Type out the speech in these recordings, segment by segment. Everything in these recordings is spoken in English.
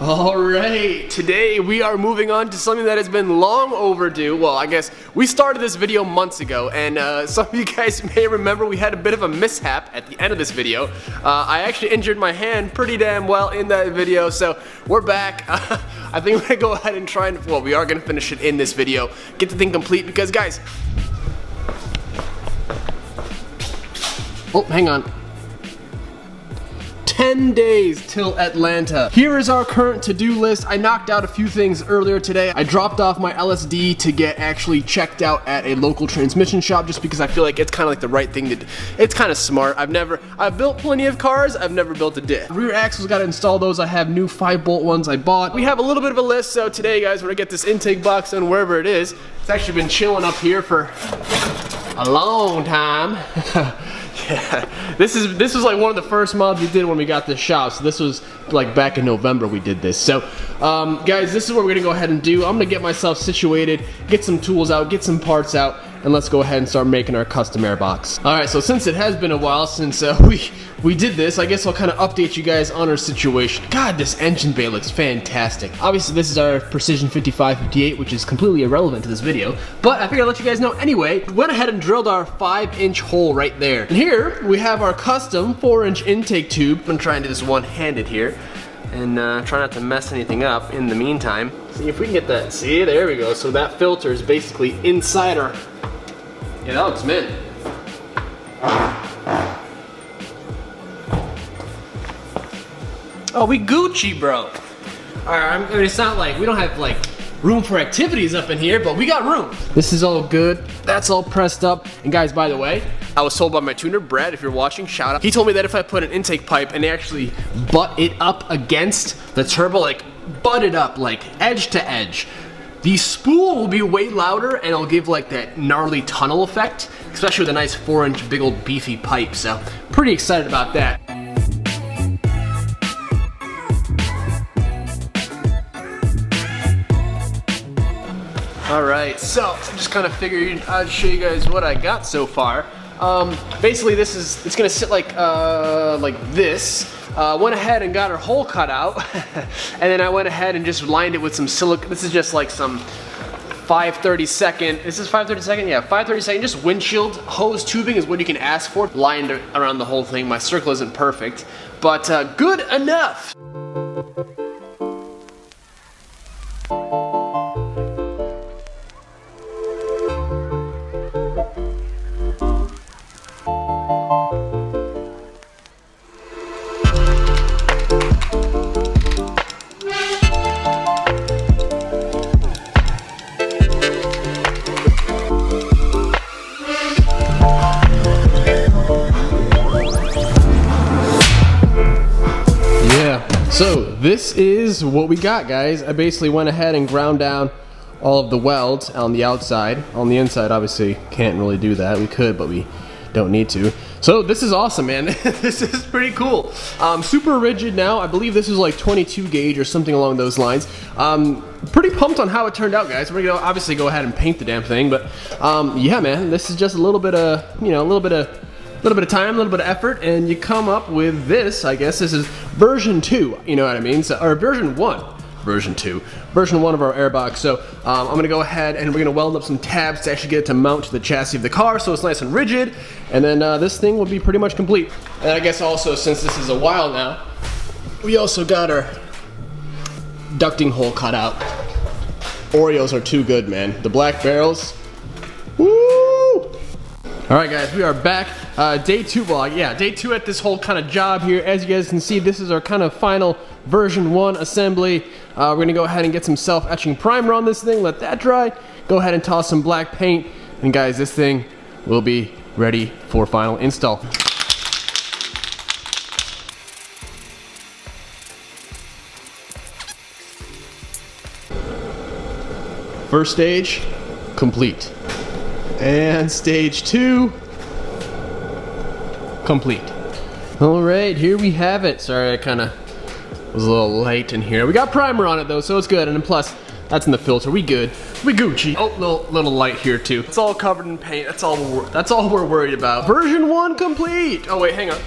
Alright, today we are moving on to something that has been long overdue. Well, I guess we started this video months ago, and some of you guys may remember we had a bit of a mishap at the end of this video. I actually injured my hand pretty damn well in that video, so we're back. I think we're gonna go ahead and try and, well, we are gonna finish it in this video, get the thing complete, because guys, oh, hang on. 10 days till Atlanta. Here is our current to-do list. I knocked out a few things earlier today. I dropped off my LSD to get actually checked out at a local transmission shop just because I feel like it's kind of like the right thing to do. It's kind of smart. I've built plenty of cars. I've never built a diff. Rear axles, got to install those. I have new 5-bolt ones I bought. We have a little bit of a list, so today, guys, we're gonna get this intake box done wherever it is. It's actually been chilling up here for a long time. Yeah, this was like one of the first mods we did when we got this shop. So this was like back in November we did this. So guys, this is what we're gonna go ahead and do. I'm gonna get myself situated, get some tools out, get some parts out, and let's go ahead and start making our custom airbox. Alright, so since it has been a while since we did this, I guess I'll kind of update you guys on our situation. God, this engine bay looks fantastic. Obviously, this is our Precision 5558, which is completely irrelevant to this video, but I figured I'd let you guys know anyway. Went ahead and drilled our 5-inch hole right there. And here, we have our custom 4-inch intake tube. I'm gonna try and do this one-handed here, and try not to mess anything up in the meantime. See if we can get that, see, there we go. So that filter is basically inside our, yeah, that looks mint. Oh, we Gucci, bro. Alright, I mean, it's not like we don't have like room for activities up in here, but we got room. This is all good. That's all pressed up. And guys, by the way, I was told by my tuner, Brad, if you're watching, shout out. He told me that if I put an intake pipe and they actually butt it up against the turbo, like butt it up, like edge to edge, the spool will be way louder and it'll give like that gnarly tunnel effect, especially with a nice 4-inch big old beefy pipe. So pretty excited about that. Alright, so I just kind of figured I'd show you guys what I got so far. Basically it's gonna sit like this. Went ahead and got her hole cut out, and then I went ahead and just lined it with some silicone. This is just like some 5/32. This is 5/32? Yeah, 5/32. Just windshield hose tubing is what you can ask for. Lined around the whole thing. My circle isn't perfect, but good enough. So this is what we got, guys. I basically went ahead and ground down all of the welds on the outside. On the inside, obviously, can't really do that. We could, but we don't need to. So this is awesome, man. This is pretty cool. Super rigid now. I believe this is like 22 gauge or something along those lines. Pretty pumped on how it turned out, guys. We're gonna obviously go ahead and paint the damn thing, but yeah, man, this is just a little bit of, you know, a little bit of time, a little bit of effort, and you come up with this. I guess this is version 2, you know what I mean? So, or version 1. Version 2. Version 1 of our airbox. So I'm going to go ahead and we're going to weld up some tabs to actually get it to mount to the chassis of the car so it's nice and rigid, and then this thing will be pretty much complete. And I guess also, since this is a while now, we also got our ducting hole cut out. Oreos are too good, man. The black barrels. Woo! Alright guys, we are back. Day 2 vlog. Yeah, day 2 at this whole kind of job here. As you guys can see, this is our kind of final version 1 assembly. We're going to go ahead and get some self-etching primer on this thing, let that dry, go ahead and toss some black paint, and guys, this thing will be ready for final install. First stage, complete. And stage 2, complete. Alright, here we have it. Sorry, I kind of was a little light in here. We got primer on it though, so it's good. And then plus, that's in the filter. We good. We Gucci. Oh, little light here too. It's all covered in paint. That's all we're worried about. Version 1 complete. Oh wait, hang on.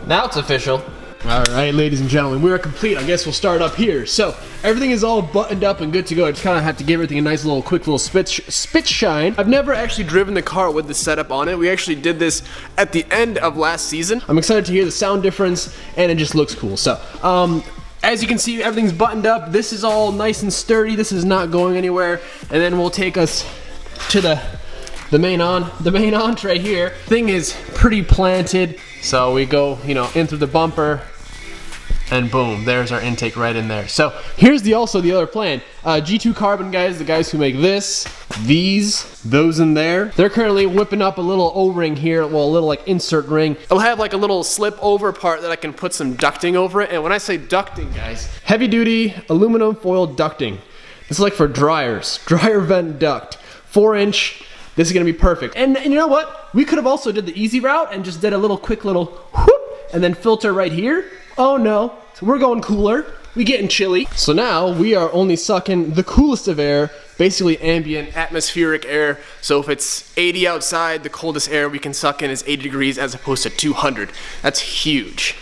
Now it's official. All right, ladies and gentlemen, we are complete. I guess we'll start up here. So everything is all buttoned up and good to go. I just kind of have to give everything a nice little quick little spit shine. I've never actually driven the car with the setup on it. We actually did this at the end of last season. I'm excited to hear the sound difference, and it just looks cool. So as you can see, everything's buttoned up. This is all nice and sturdy. This is not going anywhere. And then we'll take us to the main entree here. Thing is pretty planted. So we go, you know, in through the bumper, and boom, there's our intake right in there. So here's also the other plan. G2 Carbon guys, the guys who make this, those in there, they're currently whipping up a little O-ring here, well, a little like insert ring. It'll have like a little slip over part that I can put some ducting over it. And when I say ducting, guys, heavy duty aluminum foil ducting. This is like for dryers, dryer vent duct, 4-inch. This is gonna be perfect. And you know what? We could have also did the easy route and just did a little quick little whoop, and then filter right here. Oh no, so we're going cooler. We getting chilly. So now we are only sucking the coolest of air, basically ambient atmospheric air. So if it's 80 outside, the coldest air we can suck in is 80 degrees as opposed to 200. That's huge.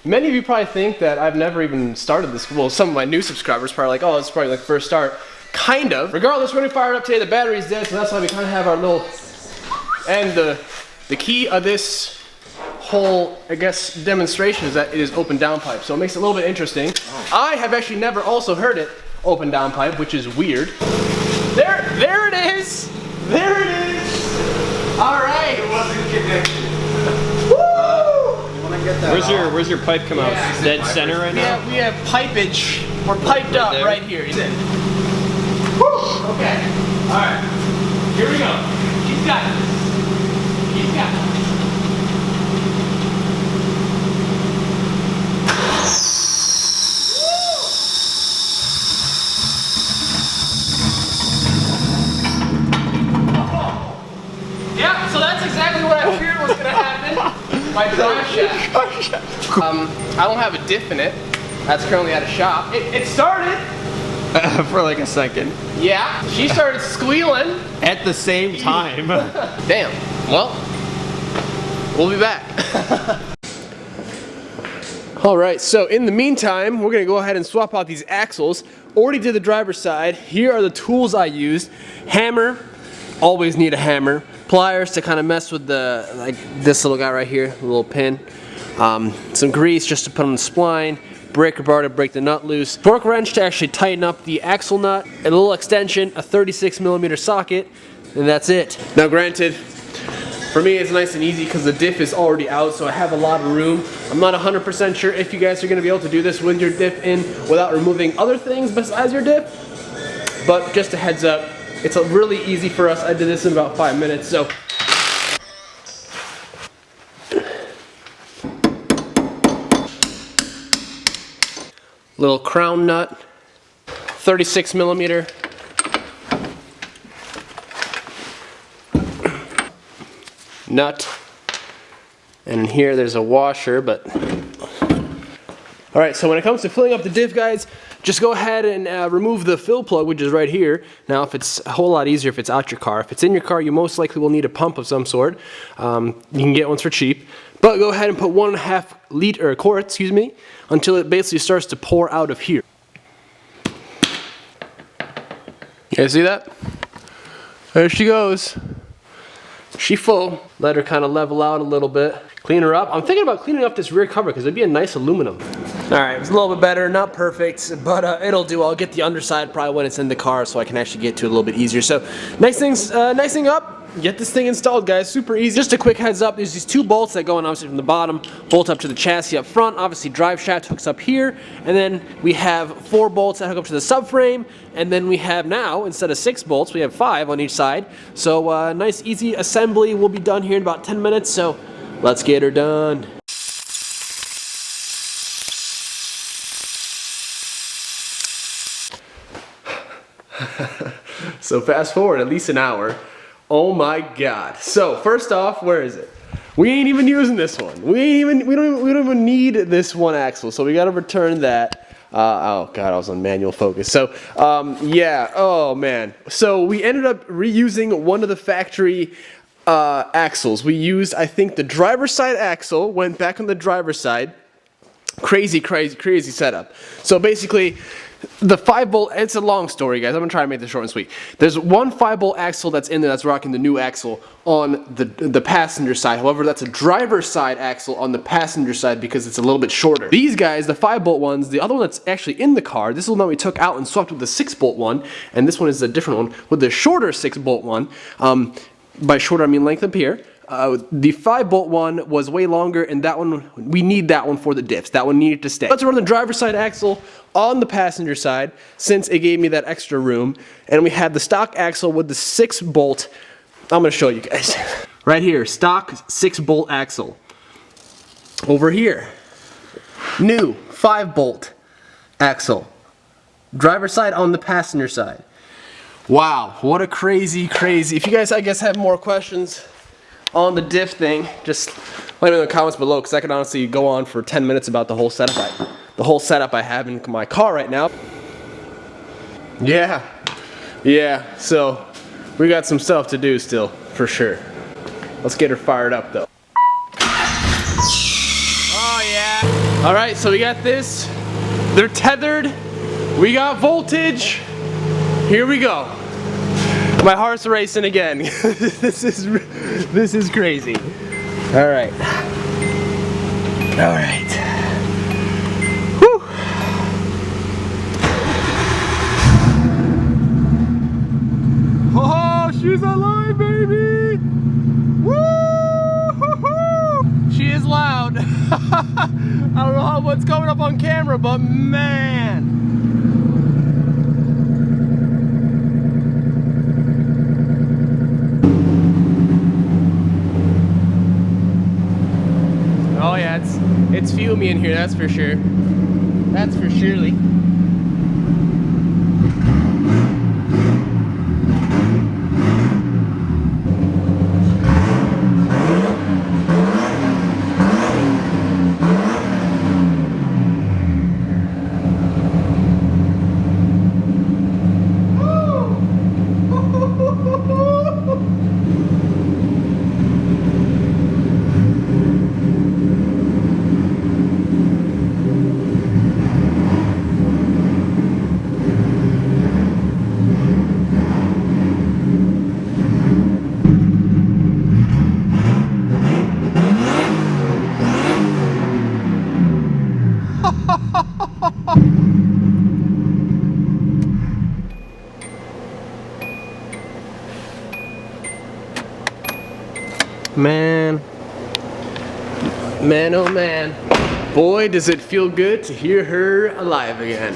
Many of you probably think that I've never even started this. Well, some of my new subscribers probably like, oh, it's probably like first start. Kind of. Regardless, we're gonna fire it up today. The battery's dead, so that's why we kind of have our little. And the key of this whole, I guess, demonstration is that it is open downpipe, so it makes it a little bit interesting. I have actually never also heard it open downpipe, which is weird. There it is. There it is. All right. It wasn't connected. Where's your pipe come out? Dead center right now? Yeah, we have pipage. We're piped up right here. Woo! Okay. Alright. Here we go. He's got this. He's got this. Yeah, so that's exactly what I feared was gonna happen. My drive shaft. I don't have a diff in it. That's currently at a shop. It started. For like a second. Yeah, she started squealing. At the same time. Damn. Well, we'll be back. All right, so in the meantime, we're gonna go ahead and swap out these axles. Already did the driver's side. Here are the tools I used. Hammer, always need a hammer. Pliers to kind of mess with the, like this little guy right here, the little pin. Some grease just to put on the spline. Breaker bar to break the nut loose. Torque wrench to actually tighten up the axle nut. A little extension, a 36mm socket, and that's it. Now granted, for me it's nice and easy because the diff is already out, so I have a lot of room. I'm not 100% sure if you guys are going to be able to do this with your diff in without removing other things besides your diff. But just a heads up. It's really easy for us. I did this in about 5 minutes, so. Little crown nut, 36mm. Nut. And here there's a washer, but. All right, so when it comes to filling up the diff, guys, just go ahead and remove the fill plug, which is right here. Now, if it's a whole lot easier if it's out your car. If it's in your car, you most likely will need a pump of some sort. You can get ones for cheap. But go ahead and put 1.5 liter, or quart, excuse me, until it basically starts to pour out of here. You guys see that? There she goes. She full. Let her kind of level out a little bit. Clean her up. I'm thinking about cleaning up this rear cover because it'd be a nice aluminum. All right, it's a little bit better, not perfect, but it'll do. I'll get the underside probably when it's in the car so I can actually get to it a little bit easier. So nice thing up. Get this thing installed, guys. Super easy. Just a quick heads up, there's these two bolts that go in obviously from the bottom, bolt up to the chassis up front. Obviously drive shaft hooks up here, and then we have 4 bolts that hook up to the subframe, and then we have now, instead of 6 bolts, we have 5 on each side. So nice easy assembly will be done here in about 10 minutes, so let's get her done. So fast forward at least an hour. Oh my God. So first off, where is it? We ain't even using this one. We don't even need this one axle. So we gotta return that. Oh god, I was on manual focus. So yeah, oh man. So we ended up reusing one of the factory axles. We used, I think, the driver's side axle, went back on the driver's side. Crazy setup. So basically, the 5-bolt, it's a long story, guys. I'm gonna try to make this short and sweet. There's one 5-bolt axle that's in there that's rocking the new axle on the passenger side. However, that's a driver's side axle on the passenger side because it's a little bit shorter. These guys, the 5-bolt ones, the other one that's actually in the car, this is the one we took out and swapped with the 6-bolt one, and this one is a different one with the shorter 6-bolt one. By shorter, I mean length up here. The 5-bolt one was way longer, and that one, we need that one for the diffs. That one needed to stay. Let's run the driver's side axle on the passenger side, since it gave me that extra room. And we had the stock axle with the 6-bolt. I'm gonna show you guys. Right here, stock 6-bolt axle. Over here, new 5-bolt axle. Driver's side on the passenger side. Wow, what a crazy. If you guys, I guess, have more questions on the diff thing, just let me know in the comments below, because I could honestly go on for 10 minutes about the whole setup I have in my car right now. Yeah, so we got some stuff to do still, for sure. Let's get her fired up though. Oh yeah. Alright, so we got this. They're tethered. We got voltage. Here we go. My heart's racing again. This is crazy. All right. Whew. Oh, she's alive, baby! Woo! She is loud. I don't know what's coming up on camera, but man. Oh yeah, it's fumy in here, that's for sure. That's for surely. Man, oh man. Boy, does it feel good to hear her alive again.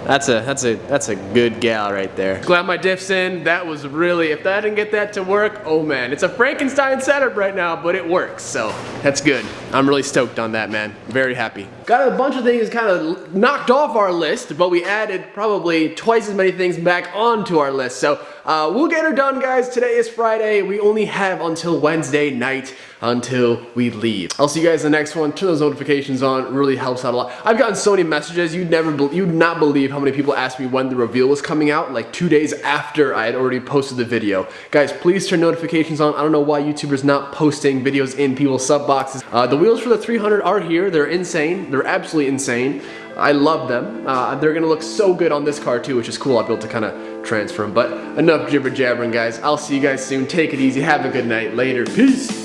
That's a good gal right there. Glad my diff's in. That was really, if I didn't get that to work, oh man. It's a Frankenstein setup right now, but it works, so that's good. I'm really stoked on that, man. Very happy. Got a bunch of things kind of knocked off our list, but we added probably twice as many things back onto our list. So we'll get her done, guys. Today is Friday. We only have until Wednesday night until we leave. I'll see you guys in the next one. Turn those notifications on. It really helps out a lot. I've gotten so many messages. You'd not believe how many people asked me when the reveal was coming out, like 2 days after I had already posted the video. Guys, please turn notifications on. I don't know why YouTubers not posting videos in people's sub boxes. The wheels for the 300 are here. They're insane. They're absolutely insane. I love them. They're gonna look so good on this car too, which is cool. I'll be able to kind of transfer them. But enough jibber jabbering, guys. I'll see you guys soon. Take it easy. Have a good night. Later. Peace.